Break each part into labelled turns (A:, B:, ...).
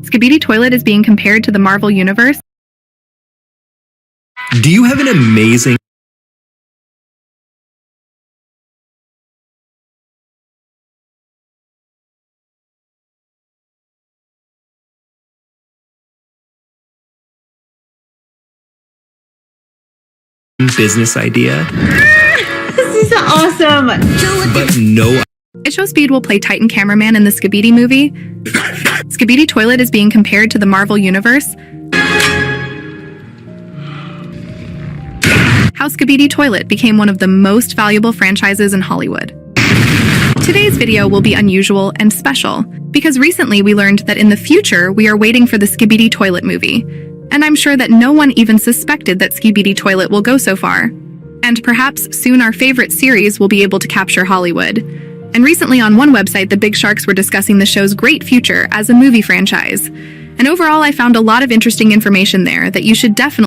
A: Skibidi Toilet is being compared to the Marvel Universe.
B: Do you have an amazing business idea?
C: This is awesome!
B: But no.
A: It shows Speed will play Titan cameraman in the Skibidi movie. Skibidi Toilet is being compared to the Marvel Universe. How Skibidi Toilet became one of the most valuable franchises in Hollywood. Today's video will be unusual and special because recently we learned that in the future we are waiting for the Skibidi Toilet movie. And I'm sure that no one even suspected that Skibidi Toilet will go so far. And perhaps soon our favorite series will be able to capture Hollywood. And recently on one website, the big sharks were discussing the show's great future as a movie franchise. And overall, I found a lot of interesting information there that you should definitely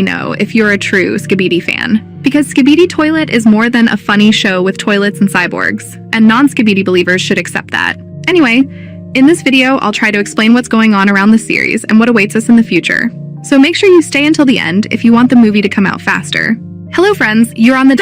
A: know if you're a true Skibidi fan. Because Skibidi Toilet is more than a funny show with toilets and cyborgs, and non-Skibidi believers should accept that. Anyway, in this video, I'll try to explain what's going on around the series and what awaits us in the future. So make sure you stay until the end if you want the movie to come out faster. Hello friends, you're on the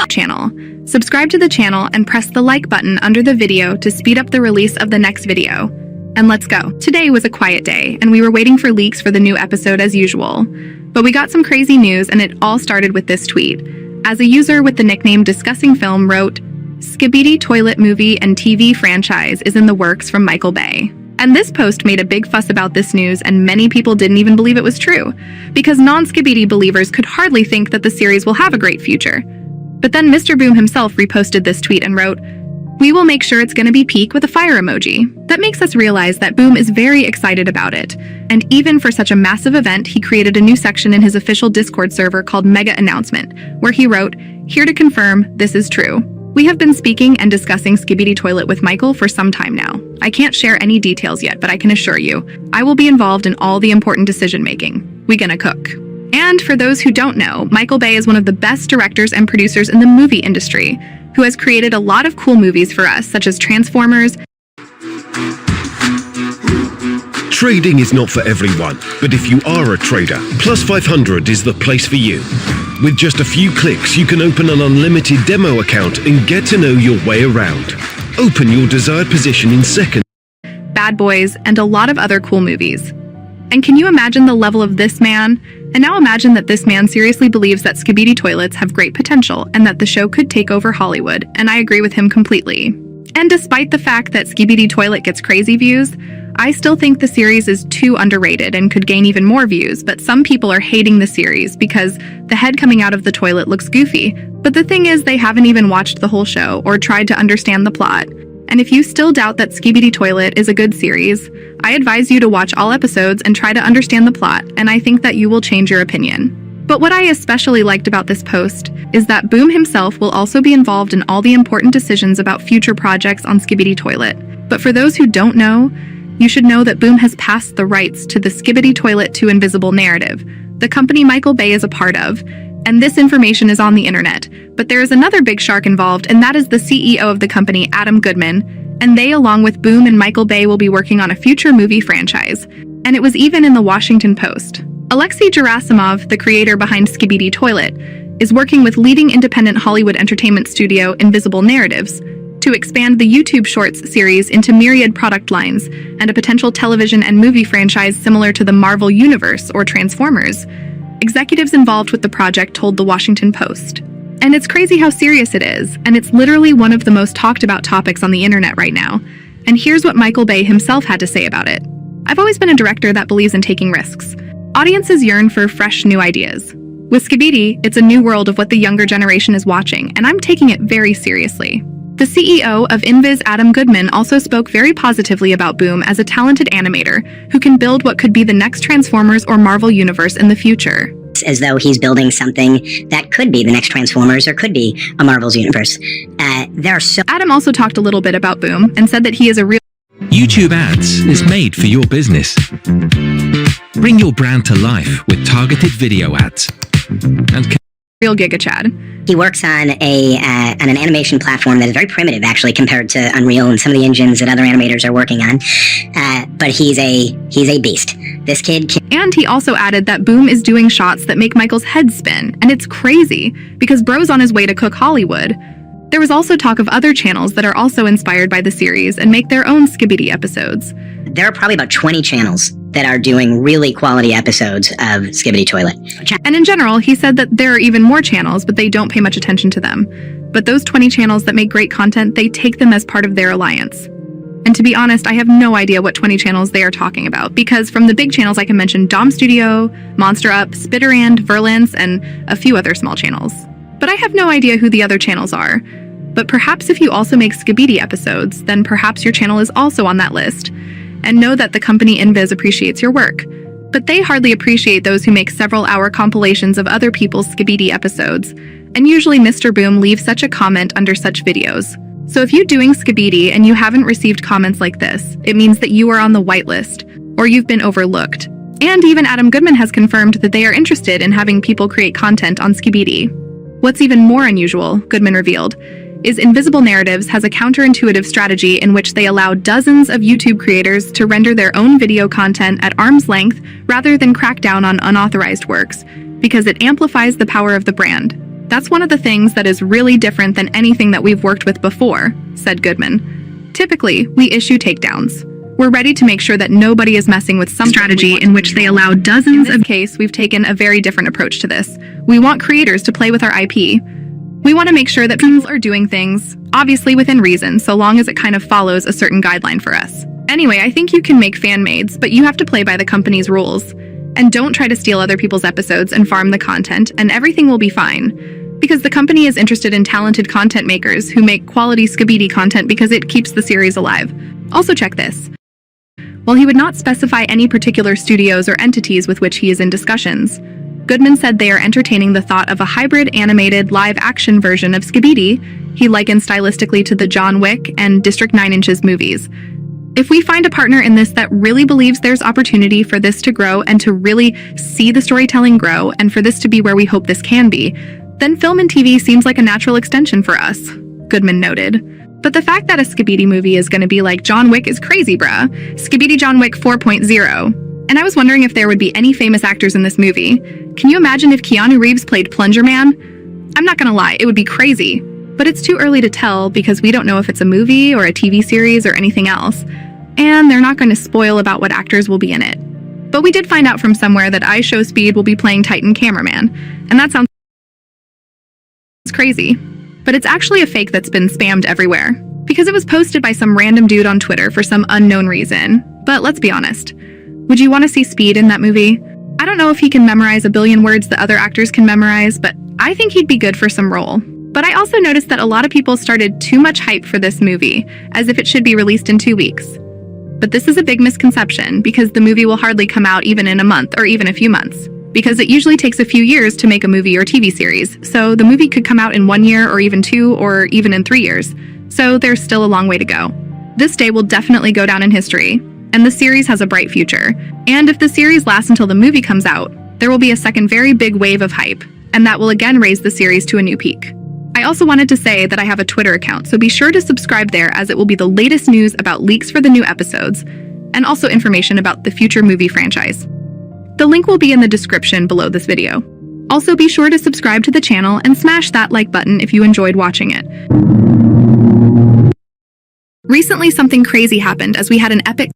A: channel. Subscribe to the channel and press the like button under the video to speed up the release of the next video. And let's go. Today was a quiet day, and we were waiting for leaks for the new episode as usual. But we got some crazy news, and it all started with this tweet. As a user with the nickname Discussing Film wrote, Skibidi Toilet movie and TV franchise is in the works from Michael Bay. And this post made a big fuss about this news, and many people didn't even believe it was true, because non-Skibidi believers could hardly think that the series will have a great future. But then Mr. Boom himself reposted this tweet and wrote, "We will make sure it's gonna be peak with a fire emoji." That makes us realize that Boom is very excited about it. And even for such a massive event, he created a new section in his official Discord server called Mega Announcement, where he wrote, "Here to confirm, this is true. We have been speaking and discussing Skibidi Toilet with Michael for some time now. I can't share any details yet, but I can assure you, I will be involved in all the important decision-making. We gonna cook." And for those who don't know, Michael Bay is one of the best directors and producers in the movie industry, who has created a lot of cool movies for us, such as Transformers.
D: Trading is not for everyone, but if you are a trader, Plus 500 is the place for you. With just a few clicks, you can open an unlimited demo account and get to know your way around. Open your desired position in seconds.
A: Bad Boys, and a lot of other cool movies. And can you imagine the level of this man? And now imagine that this man seriously believes that Skibidi Toilets have great potential and that the show could take over Hollywood, and I agree with him completely. And despite the fact that Skibidi Toilet gets crazy views, I still think the series is too underrated and could gain even more views, but some people are hating the series because the head coming out of the toilet looks goofy. But the thing is, they haven't even watched the whole show or tried to understand the plot. And if you still doubt that Skibidi Toilet is a good series, I advise you to watch all episodes and try to understand the plot, and I think that you will change your opinion. But what I especially liked about this post is that Boom himself will also be involved in all the important decisions about future projects on Skibidi Toilet. But for those who don't know, you should know that Boom has passed the rights to the Skibidi Toilet to Invisible narrative, the company Michael Bay is a part of, and this information is on the internet. But there is another big shark involved, and that is the CEO of the company, Adam Goodman, and they, along with Boom and Michael Bay, will be working on a future movie franchise. And it was even in the Washington Post. Alexei Gerasimov, the creator behind Skibidi Toilet, is working with leading independent Hollywood entertainment studio Invisible Narratives to expand the YouTube Shorts series into myriad product lines and a potential television and movie franchise similar to the Marvel Universe or Transformers. Executives involved with the project told The Washington Post. And it's crazy how serious it is, and it's literally one of the most talked about topics on the internet right now. And here's what Michael Bay himself had to say about it. I've always been a director that believes in taking risks. Audiences yearn for fresh new ideas. With Skibidi, it's a new world of what the younger generation is watching, and I'm taking it very seriously. The CEO of Inviz, Adam Goodman, also spoke very positively about Boom as a talented animator who can build what could be the next Transformers or Marvel universe in the future.
E: As though he's building something that could be the next Transformers or could be a Marvel's universe.
A: Adam also talked a little bit about Boom and said that he is a real
F: YouTube Ads is made for your business. Bring your brand to life with targeted video ads. And
A: real Giga Chad.
E: He works on an animation platform that is very primitive, actually, compared to Unreal and some of the engines that other animators are working on. But he's a beast. This kid can...
A: And he also added that Boom is doing shots that make Michael's head spin, and it's crazy because bro's on his way to cook Hollywood. There was also talk of other channels that are also inspired by the series and make their own Skibidi episodes.
E: There are probably about 20 channels that are doing really quality episodes of Skibidi Toilet.
A: And in general, he said that there are even more channels, but they don't pay much attention to them. But those 20 channels that make great content, they take them as part of their alliance. And to be honest, I have no idea what 20 channels they are talking about, because from the big channels I can mention Dom Studio, Monster Up, Spitterand, Verlance, and a few other small channels. But I have no idea who the other channels are. But perhaps if you also make Skibidi episodes, then perhaps your channel is also on that list. And know that the company Inviz appreciates your work. But they hardly appreciate those who make several-hour compilations of other people's Skibidi episodes. And usually Mr. Boom leaves such a comment under such videos. So if you're doing Skibidi and you haven't received comments like this, it means that you are on the whitelist, or you've been overlooked. And even Adam Goodman has confirmed that they are interested in having people create content on Skibidi. What's even more unusual, Goodman revealed, is Invisible Narratives has a counterintuitive strategy in which they allow dozens of YouTube creators to render their own video content at arm's length rather than crack down on unauthorized works, because it amplifies the power of the brand. That's one of the things that is really different than anything that we've worked with before, said Goodman. Typically, we issue takedowns. We're ready to make sure that nobody is messing with some strategy in which they allow dozens of... In this case, we've taken a very different approach to this. We want creators to play with our IP. We want to make sure that people are doing things, obviously within reason, so long as it kind of follows a certain guideline for us. Anyway, I think you can make fan-mades, but you have to play by the company's rules. And don't try to steal other people's episodes and farm the content, and everything will be fine. Because the company is interested in talented content makers who make quality Skibidi content because it keeps the series alive. Also check this. While he would not specify any particular studios or entities with which he is in discussions, Goodman said they are entertaining the thought of a hybrid animated live-action version of Skibidi he likened stylistically to the John Wick and District 9 Inches movies. If we find a partner in this that really believes there's opportunity for this to grow and to really see the storytelling grow and for this to be where we hope this can be, then film and TV seems like a natural extension for us, Goodman noted. But the fact that a Skibidi movie is going to be like John Wick is crazy, bruh. Skibidi John Wick 4.0. And I was wondering if there would be any famous actors in this movie. Can you imagine if Keanu Reeves played Plunger Man? I'm not gonna lie, it would be crazy. But it's too early to tell because we don't know if it's a movie or a TV series or anything else. And they're not going to spoil about what actors will be in it. But we did find out from somewhere that iShowSpeed will be playing Titan Cameraman. And that sounds crazy. But it's actually a fake that's been spammed everywhere. Because it was posted by some random dude on Twitter for some unknown reason. But let's be honest. Would you want to see Speed in that movie? I don't know if he can memorize a billion words that other actors can memorize, but I think he'd be good for some role. But I also noticed that a lot of people started too much hype for this movie, as if it should be released in 2 weeks. But this is a big misconception, because the movie will hardly come out even in a month or even a few months. Because it usually takes a few years to make a movie or TV series, so the movie could come out in 1 year or even 2 or even in 3 years. So there's still a long way to go. This day will definitely go down in history. And the series has a bright future. And if the series lasts until the movie comes out, there will be a second very big wave of hype, and that will again raise the series to a new peak. I also wanted to say that I have a Twitter account, so be sure to subscribe there as it will be the latest news about leaks for the new episodes, and also information about the future movie franchise. The link will be in the description below this video. Also, be sure to subscribe to the channel and smash that like button if you enjoyed watching it. Recently, something crazy happened as we had an epic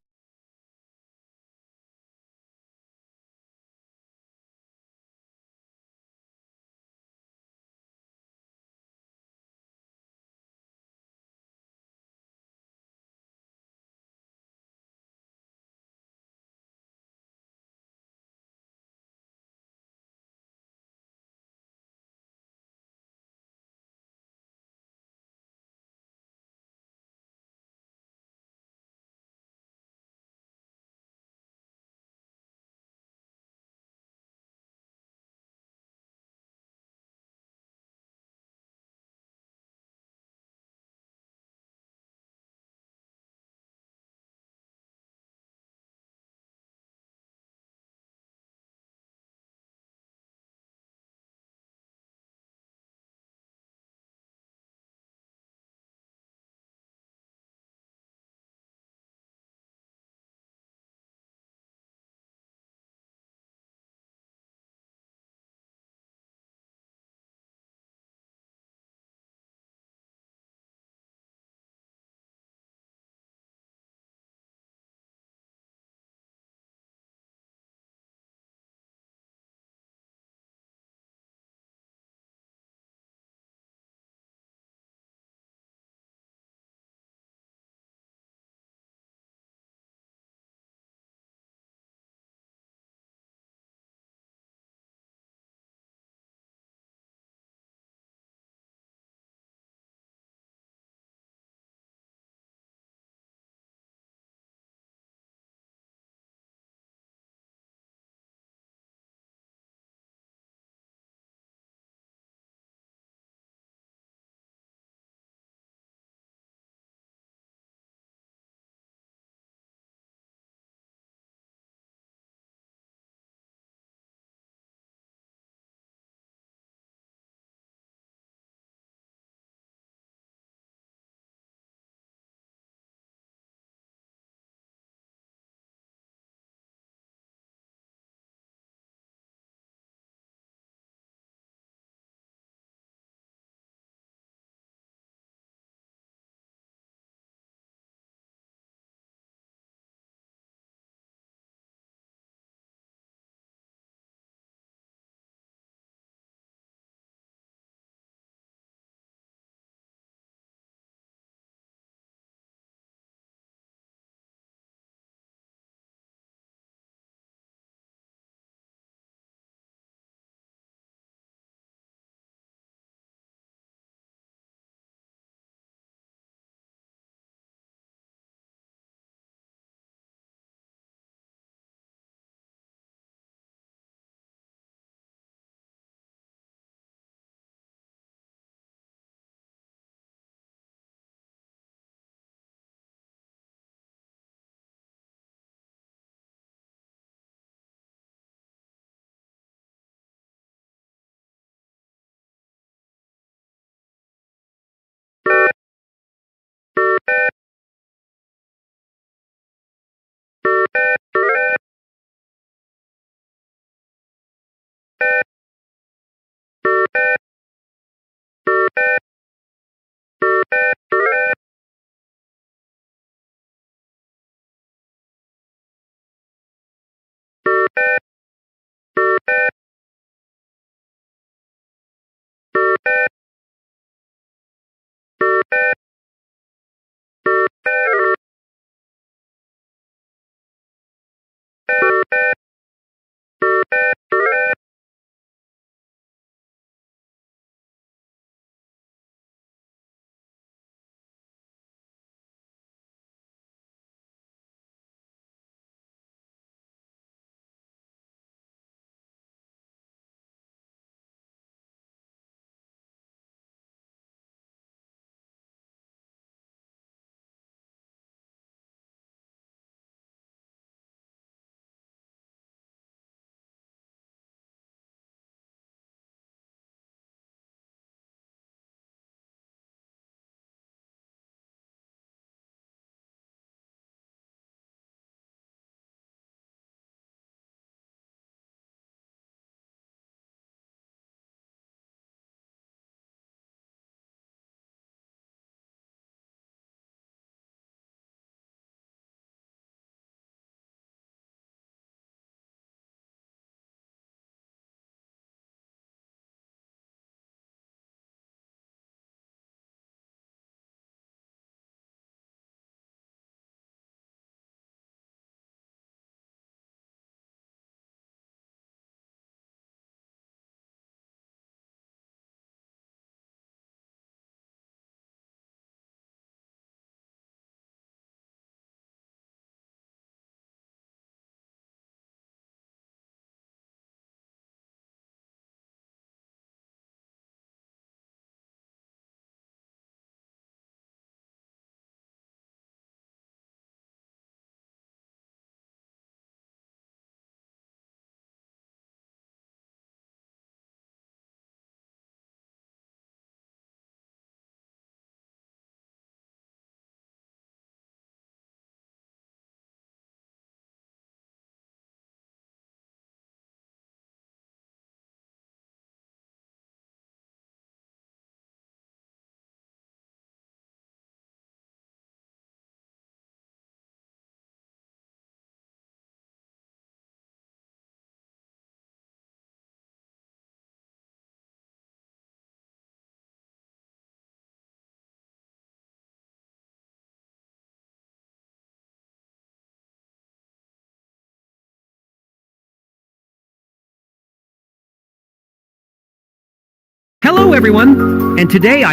G: Hello everyone, and today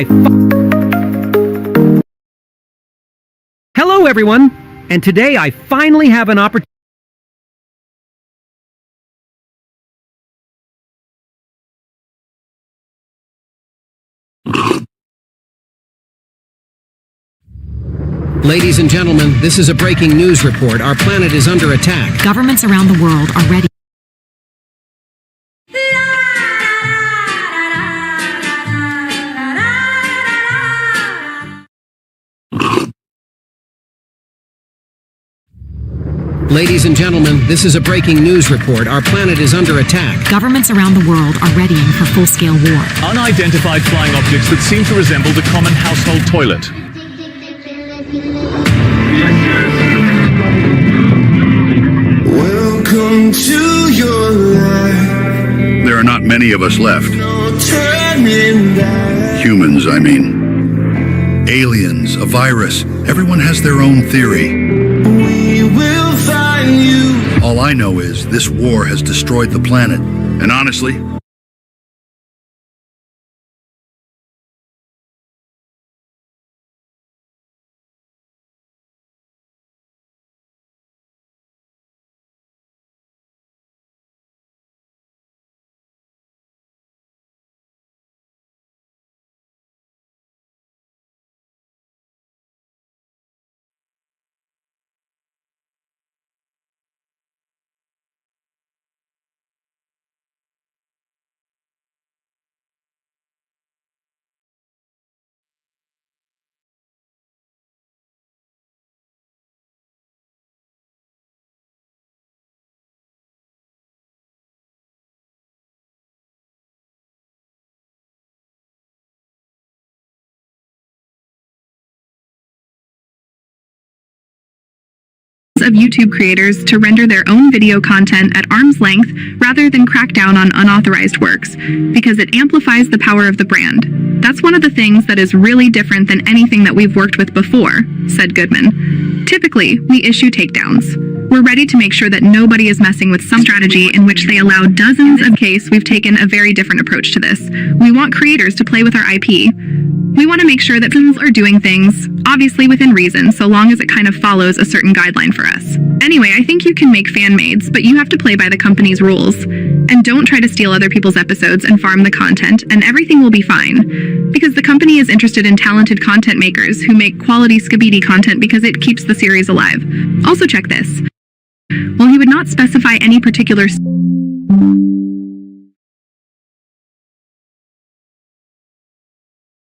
G: Hello everyone, and today I finally have an opportunity.
H: Ladies and gentlemen, this is a breaking news report. Our planet is under attack.
I: Governments around the world are ready.
H: Ladies and gentlemen, this is a breaking news report. Our planet is under attack.
I: Governments around the world are readying for full-scale war.
J: Unidentified flying objects that seem to resemble the common household toilet.
K: Welcome to your life.
L: There are not many of us left.
K: No turning back.
L: Humans, I mean. Aliens, a virus. Everyone has their own theory.
K: We will find you.
L: All I know is this war has destroyed the planet. And honestly,
A: of YouTube creators to render their own video content at arm's length rather than crack down on unauthorized works, because it amplifies the power of the brand. That's one of the things that is really different than anything that we've worked with before, said Goodman. Typically, we issue takedowns. We're ready to make sure that nobody is messing with some strategy in which they allow dozens of cases. We've taken a very different approach to this. We want creators to play with our IP. We want to make sure that films are doing things, obviously within reason, so long as it kind of follows a certain guideline for us. Anyway, I think you can make fan-mades, but you have to play by the company's rules. And don't try to steal other people's episodes and farm the content, and everything will be fine. Because the company is interested in talented content makers who make quality Skibidi content because it keeps the series alive. Also check this. While he would not specify any particular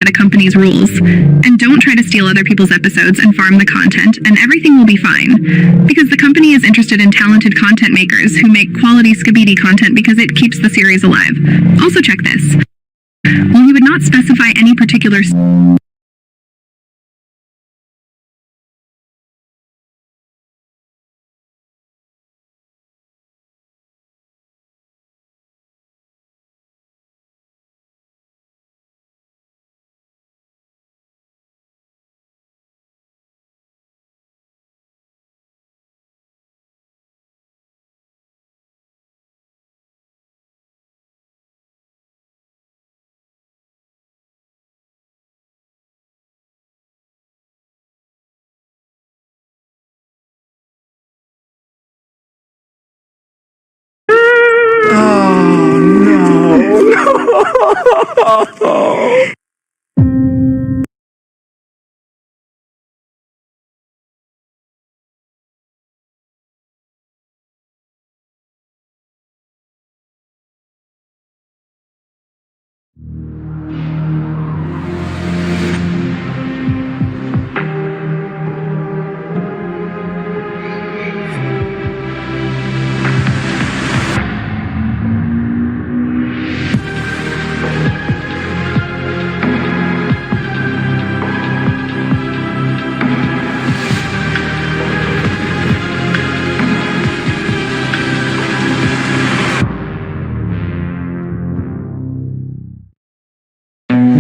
A: the company's rules, and don't try to steal other people's episodes and farm the content, and everything will be fine. Because the company is interested in talented content makers who make quality Skibidi content because it keeps the series alive. Also check this. While he would not specify any particular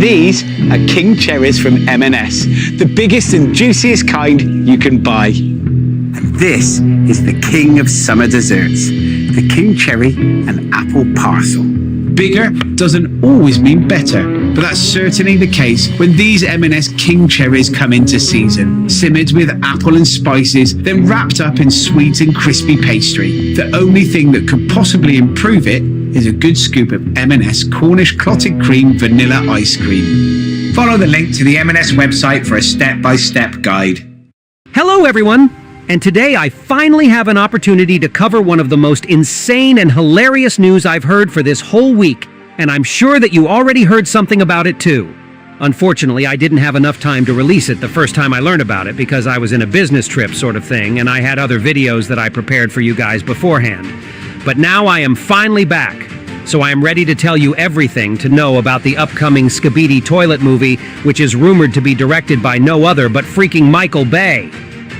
M: These are king cherries from M&S, the biggest and juiciest kind you can buy.
N: And this is the king of summer desserts, the king cherry and apple parcel.
M: Bigger doesn't always mean better. but that's certainly the case when these M&S King Cherries come into season, simmered with apple and spices, then wrapped up in sweet and crispy pastry. The only thing that could possibly improve it is a good scoop of M&S Cornish clotted cream vanilla ice cream. Follow the link to the M&S website for a step-by-step guide.
G: Hello, everyone! And today I finally have an opportunity to cover one of the most insane and hilarious news I've heard for this whole week, and I'm sure that you already heard something about it too. Unfortunately, I didn't have enough time to release it the first time I learned about it because I was in a business trip sort of thing, and I had other videos that I prepared for you guys beforehand. But now I am finally back, so I am ready to tell you everything to know about the upcoming Skibidi toilet movie, which is rumored to be directed by no other but freaking Michael Bay.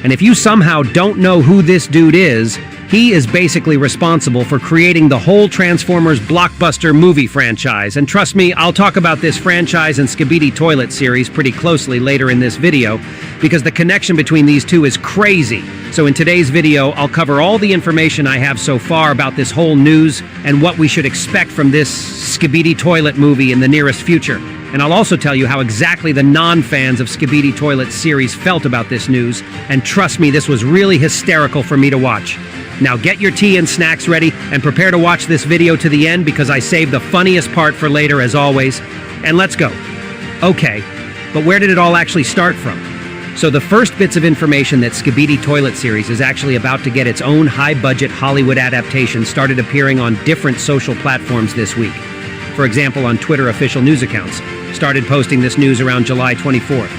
G: And if you somehow don't know who this dude is, he is basically responsible for creating the whole Transformers blockbuster movie franchise. And trust me, I'll talk about this franchise and Skibidi Toilet series pretty closely later in this video, because the connection between these two is crazy. So in today's video, I'll cover all the information I have so far about this whole news and what we should expect from this Skibidi Toilet movie in the nearest future. And I'll also tell you how exactly the non-fans of Skibidi Toilet series felt about this news. And trust me, this was really hysterical for me to watch. Now get your tea and snacks ready and prepare to watch this video to the end because I saved the funniest part for later as always. And let's go. Okay, but where did it all actually start from? So the first bits of information that Skibidi Toilet series is actually about to get its own high-budget Hollywood adaptation started appearing on different social platforms this week. For example, on Twitter official news accounts started posting this news around July 24th.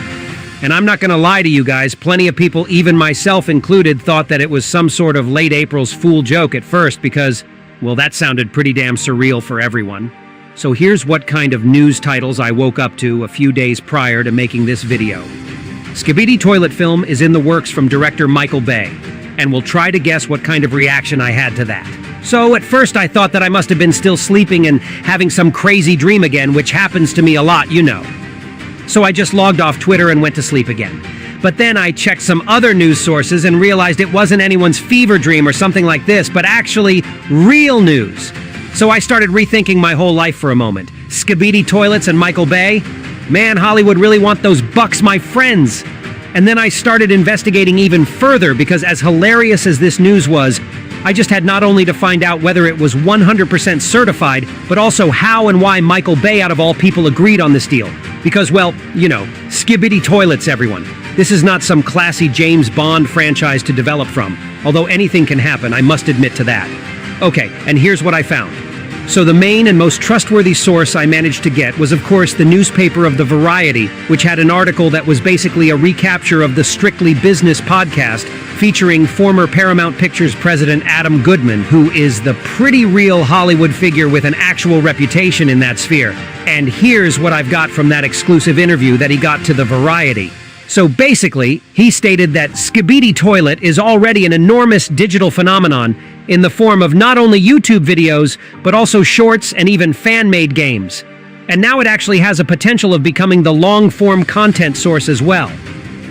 G: And I'm not going to lie to you guys, plenty of people, even myself included, thought that it was some sort of late April's fool joke at first because, well, that sounded pretty damn surreal for everyone. So here's what kind of news titles I woke up to a few days prior to making this video. Skibidi Toilet film is in the works from director Michael Bay, and we'll try to guess what kind of reaction I had to that. So at first I thought that I must have been still sleeping and having some crazy dream again, which happens to me a lot, you know. So I just logged off Twitter and went to sleep again. But then I checked some other news sources and realized it wasn't anyone's fever dream or something like this, but actually real news. So I started rethinking my whole life for a moment. Skibidi Toilets and Michael Bay? Man, Hollywood really want those bucks, my friends. And then I started investigating even further because as hilarious as this news was, I just had not only to find out whether it was 100% certified, but also how and why Michael Bay, out of all people, agreed on this deal. Because, well, you know, Skibidi Toilets, everyone. This is not some classy James Bond franchise to develop from. Although anything can happen, I must admit to that. Okay, and here's what I found. So the main and most trustworthy source I managed to get was, of course, the newspaper of The Variety, which had an article that was basically a recapture of the Strictly Business podcast featuring former Paramount Pictures president Adam Goodman, who is the pretty real Hollywood figure with an actual reputation in that sphere. And here's what I've got from that exclusive interview that he got to The Variety. So basically, he stated that Skibidi Toilet is already an enormous digital phenomenon in the form of not only YouTube videos, but also shorts and even fan-made games. And now it actually has a potential of becoming the long-form content source as well.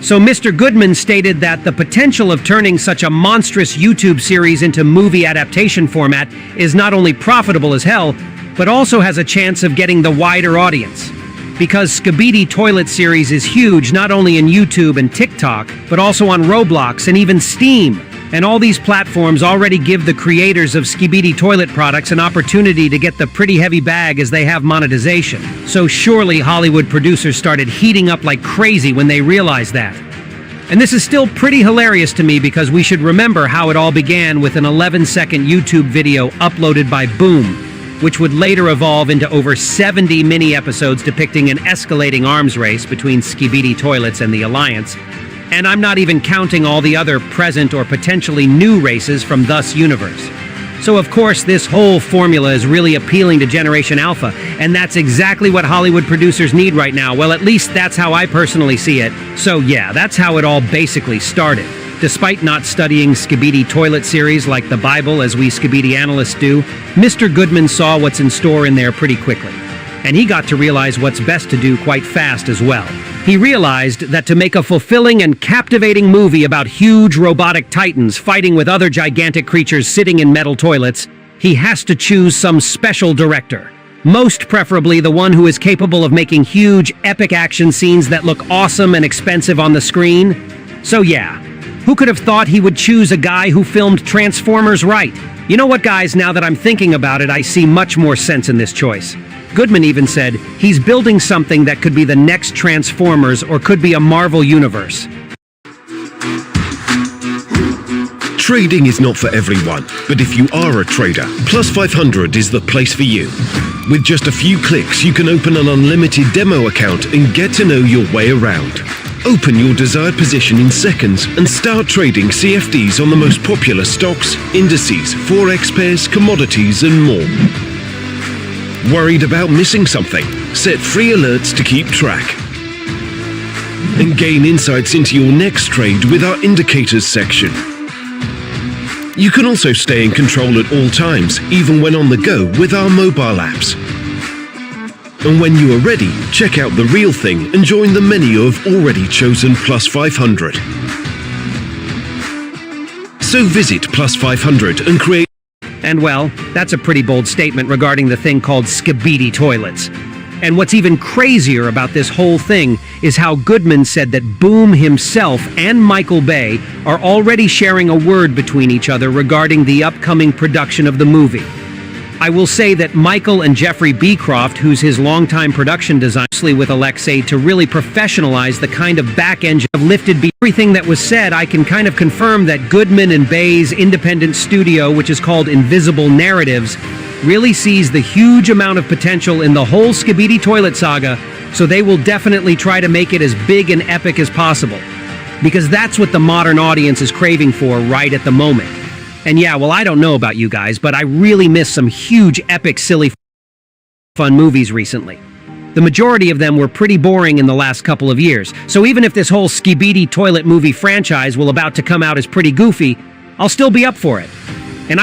G: So Mr. Goodman stated that the potential of turning such a monstrous YouTube series into movie adaptation format is not only profitable as hell, but also has a chance of getting the wider audience. Because Skibidi Toilet series is huge not only in YouTube and TikTok, but also on Roblox and even Steam. And all these platforms already give the creators of Skibidi Toilet products an opportunity to get the pretty heavy bag as they have monetization. So surely Hollywood producers started heating up like crazy when they realized that. And this is still pretty hilarious to me because we should remember how it all began with an 11-second YouTube video uploaded by Boom, which would later evolve into over 70 mini-episodes depicting an escalating arms race between Skibidi Toilets and the Alliance. And I'm not even counting all the other present or potentially new races from Thus Universe. So of course this whole formula is really appealing to Generation Alpha, and that's exactly what Hollywood producers need right now. Well, at least that's how I personally see it. So yeah, that's how it all basically started. Despite not studying Skibidi Toilet series like the Bible as we Skibidi analysts do, Mr. Goodman saw what's in store in there pretty quickly. And he got to realize what's best to do quite fast as well. He realized that to make a fulfilling and captivating movie about huge robotic titans fighting with other gigantic creatures sitting in metal toilets, he has to choose some special director. Most preferably the one who is capable of making huge, epic action scenes that look awesome and expensive on the screen. So yeah, who could have thought he would choose a guy who filmed Transformers right? You know what, guys, now that I'm thinking about it, I see much more sense in this choice. Goodman even said he's building something that could be the next Transformers or could be a Marvel universe.
D: Trading is not for everyone, but if you are a trader, Plus 500 is the place for you. With just a few clicks, you can open an unlimited demo account and get to know your way around. Open your desired position in seconds and start trading CFDs on the most popular stocks, indices, forex pairs, commodities, and more. Worried about missing something? Set free alerts to keep track. And gain insights into your next trade with our indicators section. You can also stay in control at all times, even when on the go with our mobile apps. And when you are ready, check out the real thing and join the many who have already chosen Plus 500. So visit Plus 500 and create...
G: And well, that's a pretty bold statement regarding the thing called Skibidi toilets. And what's even crazier about this whole thing is how Goodman said that Boom himself and Michael Bay are already sharing a word between each other regarding the upcoming production of the movie. I will say that Michael and Jeffrey Beecroft, who's his longtime production designer, with Alexei to really professionalize the kind of back engine of lifted everything that was said, I can kind of confirm that Goodman and Bay's independent studio, which is called Invisible Narratives, really sees the huge amount of potential in the whole Skibidi toilet saga, so they will definitely try to make it as big and epic as possible. Because that's what the modern audience is craving for right at the moment. And yeah, well, I don't know about you guys, but I really missed some huge, epic, silly, fun movies recently. The majority of them were pretty boring in the last couple of years, so even if this whole Skibidi toilet movie franchise will about to come out as pretty goofy, I'll still be up for it. And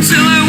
K: Until I